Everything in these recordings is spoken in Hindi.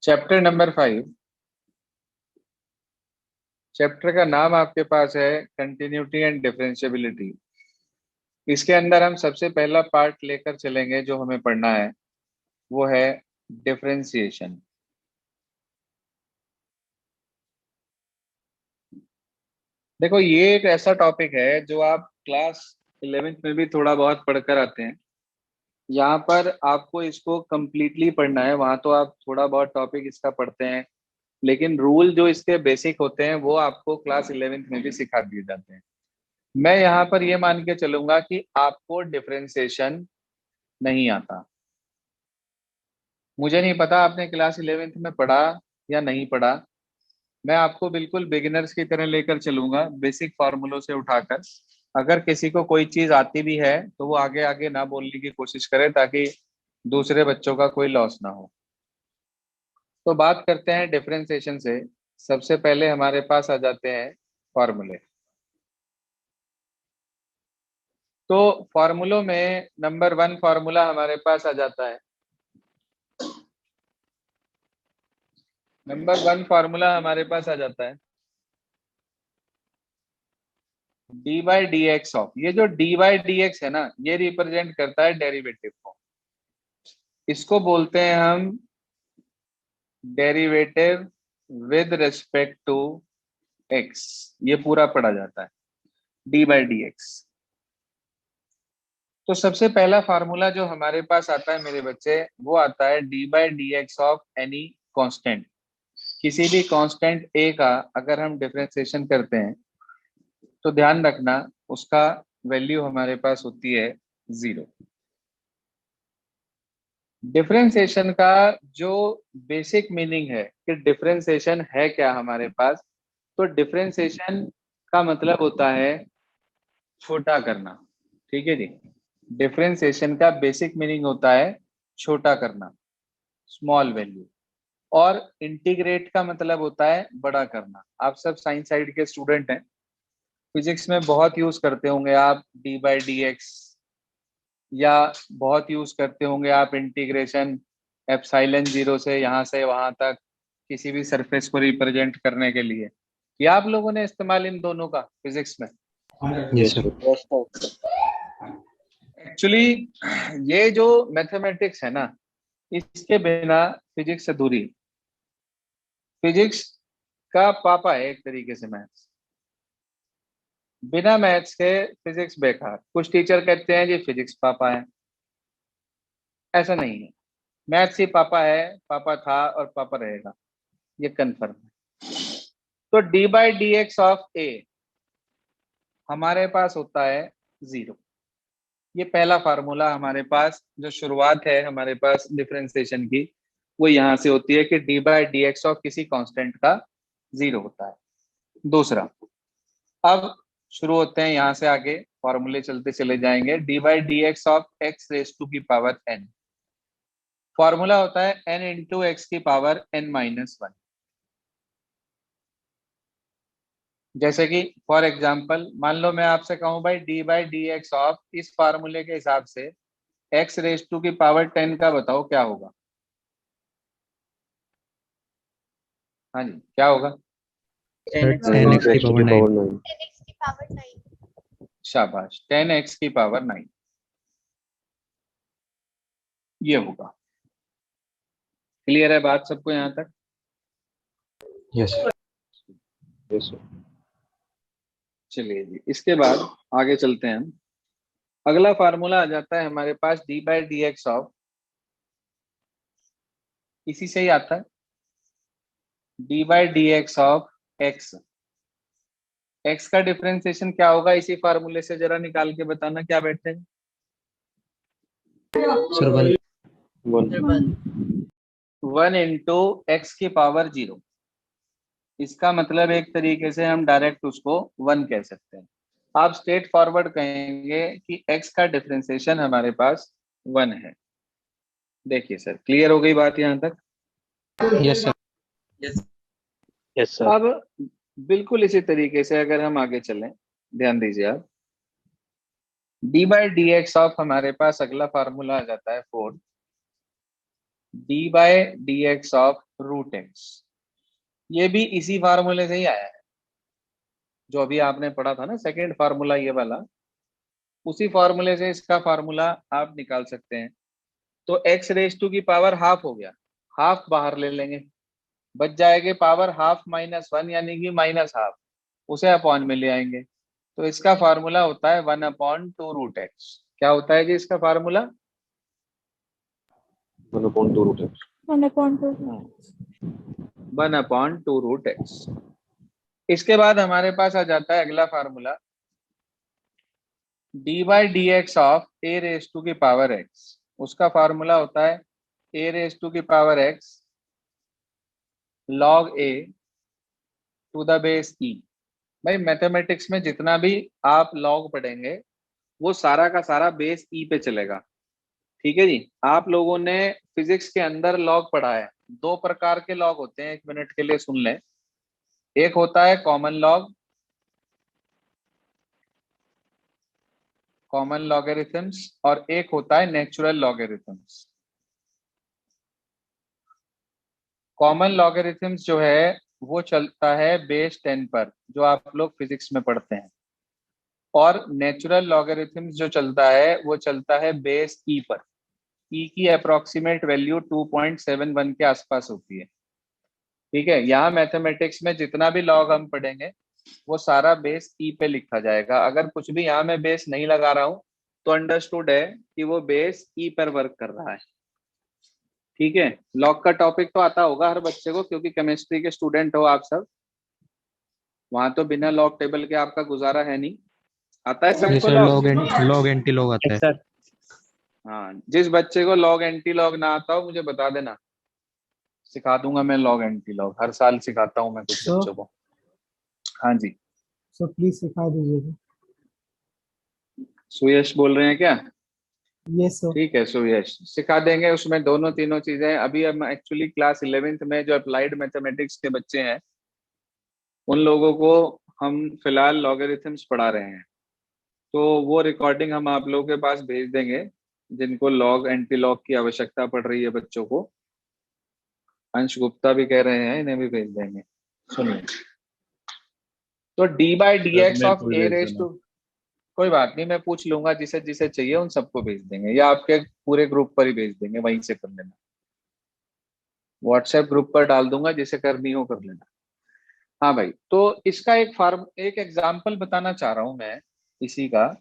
Chapter number 5। चैप्टर का नाम आपके पास है कंटिन्यूटी एंड डिफरेंशियबिलिटी। इसके अंदर हम सबसे पहला पार्ट लेकर चलेंगे जो हमें पढ़ना है, वो है डिफरेंशिएशन। देखो, ये एक ऐसा टॉपिक है जो आप क्लास 11th में भी थोड़ा बहुत पढ़कर आते हैं। यहाँ पर आपको इसको कंप्लीटली पढ़ना है, वहां तो आप थोड़ा बहुत टॉपिक इसका पढ़ते हैं, लेकिन रूल जो इसके बेसिक होते हैं वो आपको क्लास 11th में भी सिखा दिए जाते हैं। मैं यहाँ पर ये मान के चलूंगा कि आपको डिफरेंशिएशन नहीं आता। मुझे नहीं पता आपने क्लास 11th में पढ़ा या नहीं पढ़ा। मैं आपको बिल्कुल बिगिनर्स की तरह लेकर चलूंगा, बेसिक फार्मूलों से उठाकर। अगर किसी को कोई चीज आती भी है तो वो आगे आगे ना बोलने की कोशिश करे, ताकि दूसरे बच्चों का कोई लॉस ना हो। तो बात करते हैं डिफरेंशिएशन से। सबसे पहले हमारे पास आ जाते हैं फॉर्मूले। तो फॉर्मूलों में नंबर 1 फॉर्मूला हमारे पास आ जाता है। नंबर 1 फॉर्मूला हमारे पास आ जाता है d by d x of, ये जो डी बाई डी एक्स है ना, ये रिप्रेजेंट करता है डेरिवेटिव को। इसको बोलते हैं हम derivative with respect to x. ये पूरा पढ़ा जाता है डी बाई डी एक्स। तो सबसे पहला फार्मूला जो हमारे पास आता है मेरे बच्चे, वो आता है d by d x of any constant. किसी भी कांस्टेंट ए का अगर हम डिफरेंशिएशन करते हैं तो ध्यान रखना उसका वैल्यू हमारे पास होती है 0। डिफरेंशिएशन का जो बेसिक मीनिंग है कि डिफरेंशिएशन है क्या हमारे पास, तो डिफरेंशिएशन का मतलब होता है छोटा करना। ठीक है जी। डिफरेंशिएशन का बेसिक मीनिंग होता है छोटा करना, स्मॉल वैल्यू। और इंटीग्रेट का मतलब होता है बड़ा करना। आप सब साइंस साइड के स्टूडेंट हैं, फिजिक्स में बहुत यूज करते होंगे आप डी बाई डी एक्स, या बहुत यूज करते होंगे आप इंटीग्रेशन एप्सिलॉन 0 से यहाँ से वहां तक, किसी भी सरफेस को रिप्रेजेंट करने के लिए। या आप लोगों ने इस्तेमाल इन दोनों का फिजिक्स में? Yes sir. एक्चुअली ये जो मैथमेटिक्स है ना, इसके बिना फिजिक्स अधूरी। फिजिक्स का पापा है एक तरीके से मैथ्स। बिना मैथ्स के फिजिक्स बेकार। कुछ टीचर कहते हैं जी फिजिक्स पापा है, ऐसा नहीं है। मैथ्स ही पापा है, पापा था और पापा रहेगा, ये कंफर्म है। तो d by d x of a हमारे पास होता है 0। ये पहला फार्मूला हमारे पास, जो शुरुआत है हमारे पास डिफरेंशिएशन की, वो यहां से होती है कि D by d x of किसी कांस्टेंट का 0 होता है। दूसरा, अब शुरू होते हैं यहाँ से आगे, फॉर्मूले चलते चले जाएंगे। D by d x of x raise to की पावर n। फॉर्मूला होता है n इंटू एक्स की पावर n-1। जैसे कि फॉर एग्जाम्पल मान लो मैं आपसे कहूं भाई D by d x of, इस फार्मूले के हिसाब से एक्स रेस टू की पावर 10 का बताओ क्या होगा। हाँ जी, क्या होगा? 10x की पावर 9। शाबाश, 10x की पावर 9 ये होगा। क्लियर है बात सबको यहाँ तक? Yes yes. चलिए जी, इसके बाद आगे चलते हैं हम। अगला फार्मूला आ जाता है हमारे पास d by d x of, इसी से ही आता है d by d x of x. X का डिफरेंशिएशन क्या होगा इसी फार्मूले से, जरा निकाल के बताना क्या बैठे हैं। सर 1 1 इंटू एक्स की पावर 0। इसका मतलब एक तरीके से हम डायरेक्ट उसको 1 कह सकते हैं। आप स्ट्रेट फॉरवर्ड कहेंगे कि एक्स का डिफरेंशिएशन हमारे पास 1 है। देखिए सर, क्लियर हो गई बात यहाँ तक? Yes sir. Yes sir. अब बिल्कुल इसी तरीके से अगर हम आगे चलें, ध्यान दीजिए आप, d by d x of हमारे पास अगला फार्मूला आ जाता है 4। D by d x of root x. ये भी इसी फार्मूले से ही आया है जो अभी आपने पढ़ा था ना, सेकेंड फार्मूला ये वाला, उसी फार्मूले से इसका फार्मूला आप निकाल सकते हैं। तो एक्स रेस टू की पावर हाफ हो गया, हाफ बाहर ले लेंगे, बच जाएगी पावर हाफ माइनस वन, यानी कि माइनस हाफ, उसे अपॉन में ले आएंगे। तो इसका फार्मूला होता है 1/2 रूट एक्स। क्या होता है जी इसका formula? 1/2 root x. 1/2 root x. इसके बाद हमारे पास आ जाता है अगला formula, d/dx of a raise to की पावर x। उसका फार्मूला होता है a रेस टू की power x log a to the base e। भाई मैथमेटिक्स में जितना भी आप लॉग पढ़ेंगे वो सारा का सारा बेस ई पे चलेगा। ठीक है जी। आप लोगों ने फिजिक्स के अंदर लॉग पढ़ा है, दो प्रकार के लॉग होते हैं, 1 मिनट के लिए सुन लें। एक होता है कॉमन लॉग, कॉमन लॉगरिथम्स, और एक होता है नेचुरल लॉगरिथम्स। कॉमन लॉगरिथम्स जो है वो चलता है बेस 10 पर, जो आप लोग फिजिक्स में पढ़ते हैं, और नेचुरल लॉगरिथम्स जो चलता है वो चलता है बेस ई पर। ई की अप्रोक्सीमेट वैल्यू 2.71 के आसपास होती है। ठीक है। यहाँ मैथमेटिक्स में जितना भी लॉग हम पढ़ेंगे वो सारा बेस ई पे लिखा जाएगा। अगर कुछ भी यहाँ मैं बेस नहीं लगा रहा हूँ तो अंडरस्टूड है कि वो बेस ई पर वर्क कर रहा है। ठीक है। लॉग का टॉपिक तो आता होगा हर बच्चे को, क्योंकि केमिस्ट्री के स्टूडेंट हो आप सब, वहां तो बिना लॉग टेबल के आपका गुजारा है नहीं। आता है सबको लॉग? लॉग एंटी लॉग आता है। हाँ, जिस बच्चे को लॉग एंटी लॉग ना आता हो मुझे बता देना, सिखा दूंगा मैं लॉग एंटी लॉग। हर साल सिखाता हूँ मैं कुछ बच्चों को। हाँ जी। सर प्लीज सिखा दीजिएगा। सुयश बोल रहे हैं क्या? Yes sir. ठीक है सुयश, सिखा देंगे। उसमें दोनों तीनों चीजें, अभी हम एक्चुअली क्लास 11th में जो अप्लाइड मैथमेटिक्स के बच्चे हैं उन लोगों को हम फिलहाल लॉगरिथम्स पढ़ा रहे हैं। तो वो रिकॉर्डिंग हम आप लोगों के पास भेज देंगे जिनको लॉग एंटी लॉग की आवश्यकता पड़ रही है बच्चों को। अंश गुप्ता भी कह रहे हैं इन्हें भी भेज देंगे। सुनिए, तो d/dx of a raise to, कोई बात नहीं, मैं पूछ लूंगा, जिसे जिसे चाहिए उन सबको भेज देंगे, या आपके पूरे ग्रुप पर ही भेज देंगे, वहीं से कर लेना। व्हाट्सएप ग्रुप पर डाल दूंगा, जिसे करनी हो कर लेना। हाँ भाई, तो इसका एक एग्जाम्पल बताना चाह रहा हूं मैं इसी का।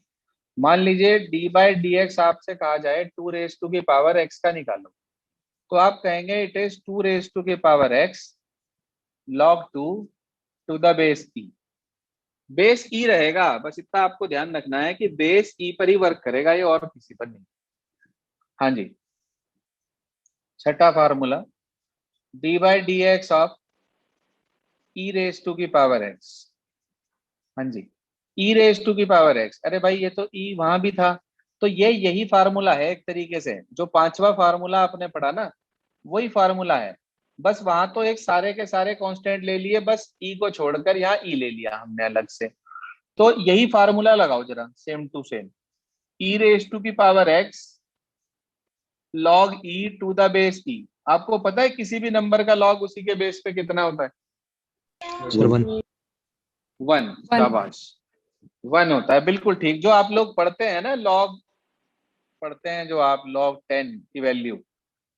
मान लीजिए d/dx आपसे कहा जाए 2 रेस टू की पावर x का निकालो, तो आप कहेंगे इट इज 2 रेस टू की power x log 2 to the base e। Base e रहेगा, बस इतना आपको ध्यान रखना है कि बेस ई पर ही वर्क करेगा ये, और किसी पर नहीं। हाँ जी। छठा formula, d/dx of e raise to की पावर x। हाँ जी, ई रेस टू की पावर x। अरे भाई ये तो ई वहां भी था, तो ये यही फार्मूला है एक तरीके से, जो पांचवा फार्मूला आपने पढ़ा ना वही फार्मूला है। बस वहां तो एक सारे के सारे कांस्टेंट ले लिए, बस ई को छोड़कर यहाँ ई ले लिया हमने अलग से। तो यही फार्मूला लगाओ जरा, same to same. E raise to की power x log e to the base e. आपको पता है किसी भी नंबर का लॉग उसी के बेस पे कितना होता है? सर 1। 1। शाबाश, 1 होता है, बिल्कुल ठीक। जो आप लोग पढ़ते हैं ना लॉग, पढ़ते हैं जो आप लॉग 10 की वैल्यू,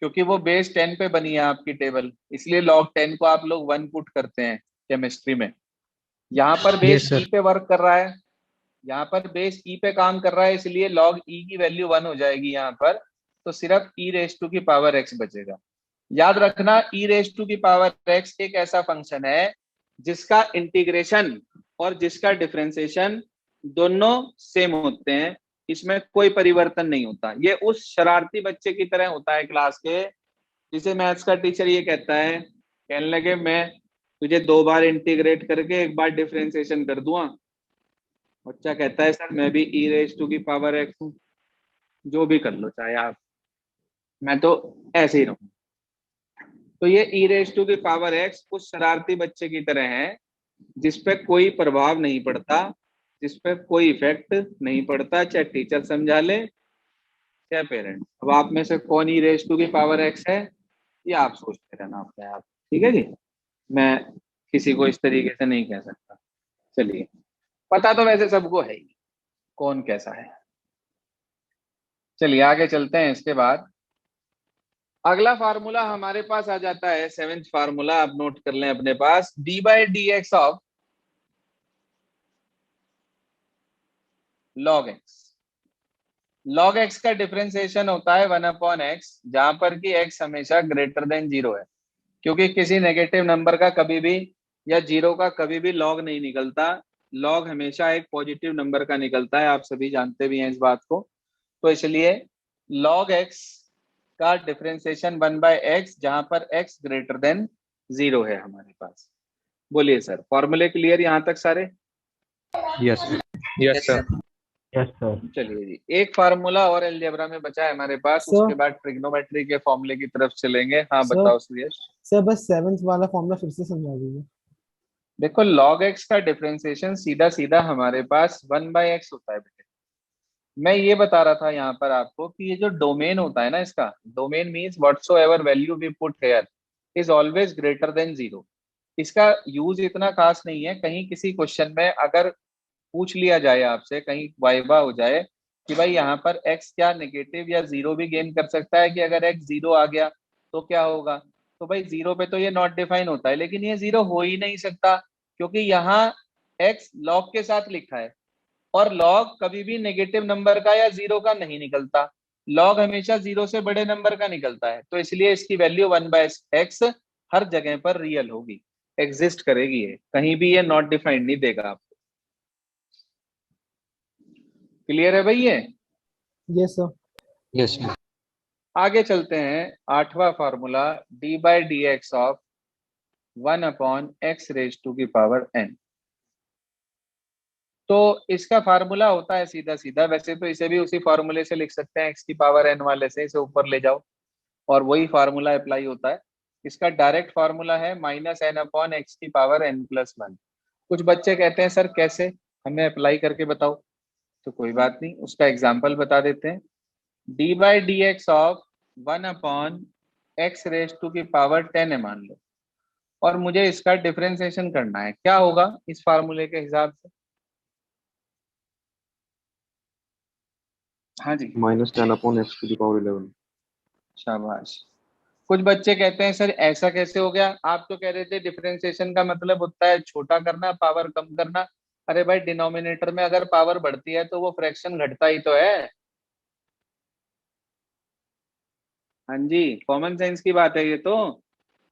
क्योंकि वो बेस 10 पे बनी है आपकी टेबल, इसलिए लॉग 10 को आप लोग 1 पुट करते हैं केमिस्ट्री में। यहाँ पर बेस ई पे वर्क कर रहा है, यहाँ पर बेस ई पे काम कर रहा है, इसलिए लॉग ई की वैल्यू 1 हो जाएगी यहाँ पर। तो सिर्फ ई रेस टू की पावर एक्स बचेगा। याद रखना, ई रेस टू की पावर एक्स एक ऐसा फंक्शन है जिसका इंटीग्रेशन और जिसका डिफरेंशिएशन दोनों सेम होते हैं, इसमें कोई परिवर्तन नहीं होता। ये उस शरारती बच्चे की तरह होता है क्लास के, जिसे मैथ्स का टीचर ये कहता है, कहने लगे मैं तुझे 2 बार इंटीग्रेट करके 1 बार डिफरेंशिएशन कर दूंगा। बच्चा कहता है सर मैं भी ई रेस टू की पावर एक्स हूँ। जो भी कर लो चाहे आप, मैं तो ऐसे ही रहूँ। तो ये ई रेस टू की पावर एक्स उस शरारती बच्चे की तरह है जिसपे कोई प्रभाव नहीं पड़ता, जिसपे कोई इफेक्ट नहीं पड़ता, चाहे टीचर समझा ले चाहे पेरेंट। अब आप में से कौन ई रेस टू की पावर एक्स है, ये आप सोचते रहना अपने आप। ठीक है जी, मैं किसी को इस तरीके से नहीं कह सकता। चलिए, पता तो वैसे सबको है ही कौन कैसा है। चलिए आगे चलते हैं। इसके बाद अगला फार्मूला हमारे पास आ जाता है, सेवेंथ फार्मूला आप नोट कर लें अपने पास, d by d x of log x. Log x का डिफरेंशिएशन होता है 1/x, जहां पर कि x हमेशा ग्रेटर देन 0 है, क्योंकि किसी नेगेटिव नंबर का कभी भी या जीरो का कभी भी लॉग नहीं निकलता। लॉग हमेशा एक पॉजिटिव नंबर का निकलता है, आप सभी जानते भी हैं इस बात को। तो इसलिए लॉग एक्स का डिफरेंशिएशन 1/x, जहां पर x ग्रेटर देन 0 है हमारे पास। बोलिए सर, फॉर्मूले क्लियर यहां तक सारे? Yes yes sir. Yes sir. चलिए जी, एक फार्मूला और अलजेब्रा में बचा है हमारे पास, सर उसके बाद ट्रिग्नोमेट्री के फॉर्मूले की तरफ चलेंगे। हाँ सर बताओ सुरेश। सर बस सेवेंथ वाला फॉर्मूला फिर से समझा दीजिए। देखो, log x का डिफरेंशिएशन सीधा सीधा हमारे पास 1/x होता है बेटे। मैं ये बता रहा था यहाँ पर आपको कि ये जो डोमेन होता है ना, इसका domain means whatsoever value we put here is always greater than 0। इसका यूज इतना खास नहीं है। कहीं किसी क्वेश्चन में अगर पूछ लिया जाए आपसे, कहीं वाइवा हो जाए कि भाई यहाँ पर x क्या नेगेटिव या 0 भी गेन कर सकता है, कि अगर x 0 आ गया तो क्या होगा, तो भाई 0 पे तो ये नॉट डिफाइन होता है, लेकिन ये 0 हो ही नहीं सकता, क्योंकि यहाँ x लॉग के साथ लिखा है, और लॉग कभी भी नेगेटिव नंबर का या 0 का नहीं निकलता। लॉग हमेशा 0 से बड़े नंबर का निकलता है, तो इसलिए इसकी वैल्यू 1/x हर जगह पर रियल होगी, एग्जिस्ट करेगी, ये कहीं भी ये नॉट डिफाइंड नहीं देगा आपको। क्लियर है भाई ये? Yes sir. यस आगे चलते हैं। आठवां formula, d by d x of 1/x⁴n। तो इसका फार्मूला होता है सीधा सीधा, वैसे तो इसे भी उसी फार्मूले से लिख सकते हैं, x⁴n वाले से इसे ऊपर ले जाओ और वही फार्मूला अप्लाई होता है। इसका डायरेक्ट फार्मूला है -n/x⁴n+1। कुछ बच्चे कहते हैं सर कैसे, हमें अप्लाई करके बताओ। तो कोई बात नहीं, उसका एग्जाम्पल बता देते हैं। D by d x of 1/x⁻10 है मान लो, और मुझे इसका डिफरेंशिएशन करना है, क्या होगा इस फार्मूले के हिसाब से? हाँ जी, -10/x⁴11। शाबाश। कुछ बच्चे कहते हैं सर ऐसा कैसे हो गया, आप तो कह रहे थे डिफरेंशिएशन का मतलब होता है छोटा करना, पावर कम करना। अरे भाई, डिनोमिनेटर में अगर पावर बढ़ती है तो वो फ्रैक्शन घटता ही तो है। हाँ जी, कॉमन सेंस की बात है ये तो।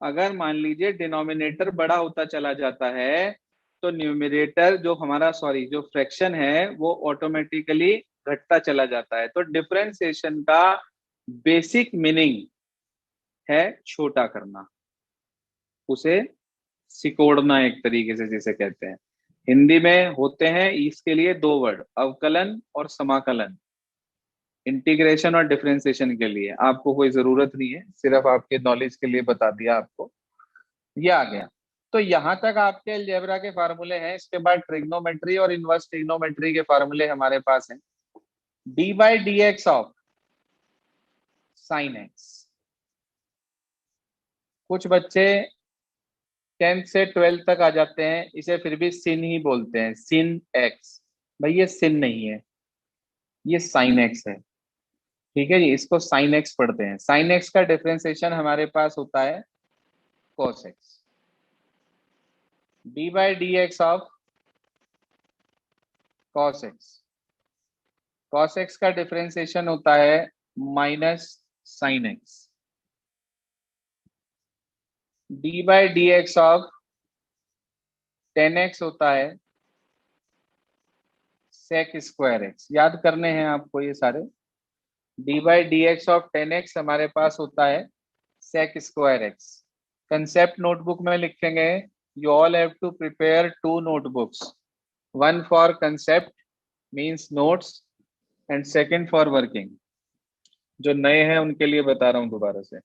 अगर मान लीजिए डिनोमिनेटर बड़ा होता चला जाता है, तो न्यूमरेटर जो हमारा, सॉरी, जो फ्रैक्शन है वो ऑटोमेटिकली घटता चला जाता है। तो डिफरेंशिएशन का बेसिक मीनिंग है छोटा करना, उसे सिकोड़ना एक तरीके से जिसे कहते हैं। हिंदी में होते हैं इसके लिए दो वर्ड, अवकलन और समाकलन। इंटीग्रेशन और डिफरेंशिएशन के लिए आपको कोई जरूरत नहीं है, सिर्फ आपके नॉलेज के लिए बता दिया आपको। ये आ गया। तो यहां तक आपके अलजेब्रा के फार्मूले हैं। इसके बाद ट्रिग्नोमेट्री और इनवर्स ट्रिग्नोमेट्री के फार्मूले हमारे पास हैं। D by d x of sine x. कुछ बच्चे 10th से 12th तक आ जाते हैं, इसे फिर भी सिन ही बोलते हैं, सिन एक्स। भाई ये सिन नहीं है, ये साइन एक्स है। ठीक है जी, इसको साइन एक्स पढ़ते हैं। साइन एक्स का डिफरेंशिएशन हमारे पास होता है cos x. D by d x of cos x. cos x का डिफरेंशिएशन होता है minus sine x. D by d x of tan x होता है सेक स्क्वायर एक्स। याद करने हैं आपको ये सारे। D by d x of tan x हमारे पास होता है sec square x. Concept notebook में लिखेंगे, you all have to prepare 2 notebooks, one for concept means notes and second for working. जो नए हैं उनके लिए बता रहा हूं दोबारा से,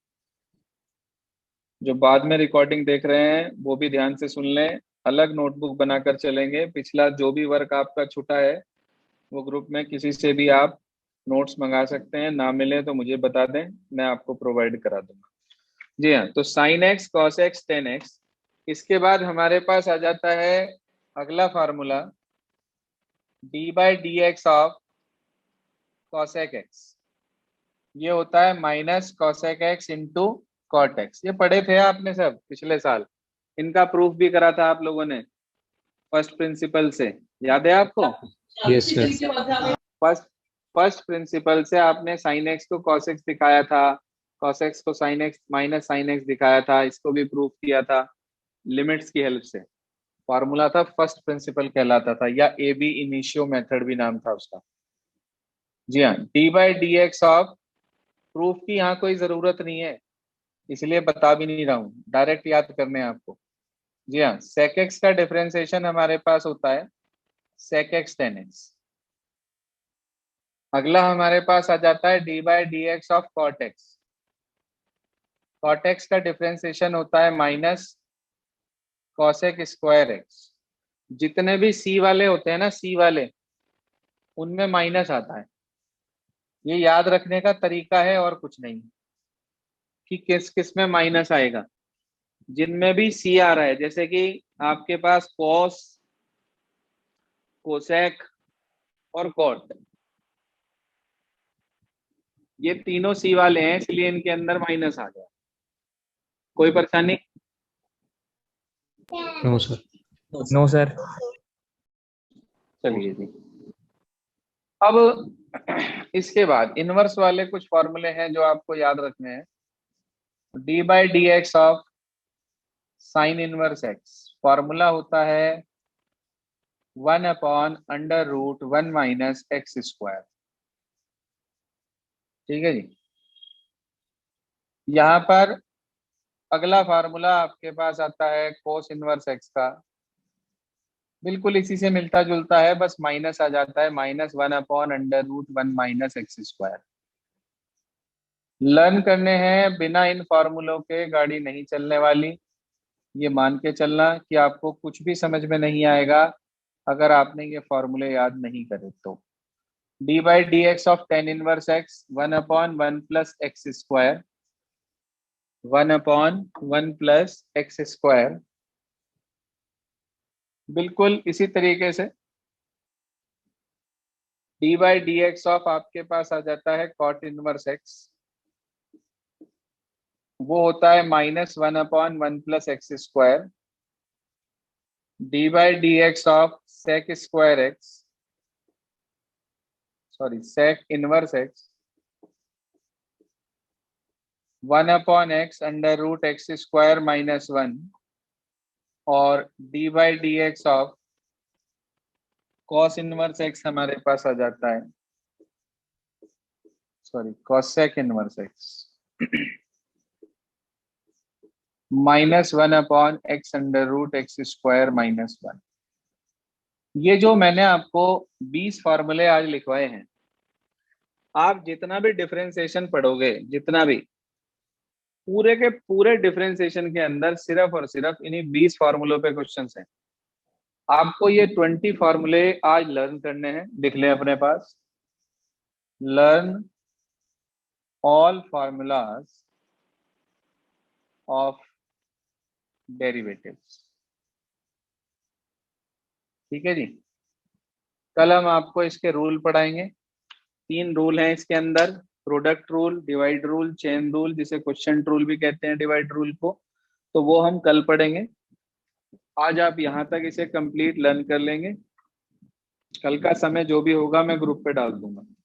जो बाद में रिकॉर्डिंग देख रहे हैं वो भी ध्यान से सुन लें। अलग नोटबुक बनाकर चलेंगे। पिछला जो भी वर्क आपका छूटा है वो ग्रुप में किसी से भी आप नोट्स मंगा सकते हैं, ना मिले तो मुझे बता दें, मैं आपको प्रोवाइड करा दूंगा। जी हाँ, तो sine x cos x tan x. इसके बाद हमारे पास आ जाता है अगला formula, d by d x of cosec x. ये होता है minus cosec x into cot x. ये पढ़े थे आपने सब पिछले साल, इनका प्रूफ भी करा था आप लोगों ने फर्स्ट प्रिंसिपल से, याद है आपको? Yes sir. First first principle से आपने साइन एक्स को कॉस एक्स दिखाया था, कॉस एक्स को sine x minus sine x दिखाया था, इसको भी प्रूफ किया था लिमिट्स की हेल्प से। फॉर्मूला था फर्स्ट प्रिंसिपल कहलाता था, या ए बी इनिशियो मेथड भी नाम था उसका। जी हाँ, D by d x of, proof की यहाँ कोई जरूरत नहीं है इसलिए बता भी नहीं रहा हूँ, डायरेक्ट याद करने हैं आपको। जी हाँ, सेक एक्स का डिफरेंशिएशन हमारे पास होता है सेक एक्स टेन एक्स। अगला हमारे पास आ जाता है d by d x of cot x. Cot x का डिफरेंशिएशन होता है माइनस कॉसेक स्क्वायर एक्स। जितने भी सी वाले होते हैं ना, सी वाले, उनमें माइनस आता है। ये याद रखने का तरीका है और कुछ नहीं, कि किस किस में माइनस आएगा। जिनमें भी सी आ रहा है, जैसे कि आपके पास कॉस, कोसेक और कॉट, ये तीनों सी वाले हैं इसलिए इनके अंदर माइनस आ गया। कोई परेशानी? No sir. No sir. चलिए जी। अब इसके बाद इनवर्स वाले कुछ फॉर्मूले हैं जो आपको याद रखने हैं। D by d x of sine inverse x, formula होता है 1/√1 माइनस एक्स स्क्वायर। ठीक है जी। यहाँ पर अगला फार्मूला आपके पास आता है कोस इनवर्स एक्स का, बिल्कुल इसी से मिलता जुलता है, बस माइनस आ जाता है, -1/√1 माइनस एक्स स्क्वायर। लर्न करने हैं, बिना इन फार्मूलों के गाड़ी नहीं चलने वाली। ये मान के चलना कि आपको कुछ भी समझ में नहीं आएगा अगर आपने ये फॉर्मूले याद नहीं करे तो। D by d x of tan inverse x 1/1 plus x square, 1/1 plus x square. बिल्कुल इसी तरीके से D by d x of आपके पास आ जाता है कॉट इनवर्स एक्स, वो होता है -1/1 plus x square. D by d x of sec square x, sorry sec inverse x, 1/x √x² -1। और d by d x of cos inverse x हमारे पास आ जाता है, sorry cosec inverse x, -1/x√x² -1। ये जो मैंने आपको 20 फॉर्मूले आज लिखवाए हैं, आप जितना भी डिफरेंशिएशन पढ़ोगे, जितना भी, पूरे के पूरे डिफरेंशिएशन के अंदर सिर्फ और सिर्फ इन्हीं 20 फॉर्मूलों पे क्वेश्चंस हैं। आपको ये 20 फॉर्मूले आज लर्न करने हैं, लिख लें अपने पास। Learn all formulas of derivatives. ठीक है जी। कल हम आपको इसके रूल पढ़ाएंगे। 3 रूल हैं इसके अंदर, product rule, divide rule, chain rule, जिसे क्वेश्चन रूल भी कहते हैं डिवाइड रूल को, तो वो हम कल पढ़ेंगे। आज आप यहाँ तक इसे कंप्लीट लर्न कर लेंगे, कल का समय जो भी होगा मैं ग्रुप पे डाल दूंगा।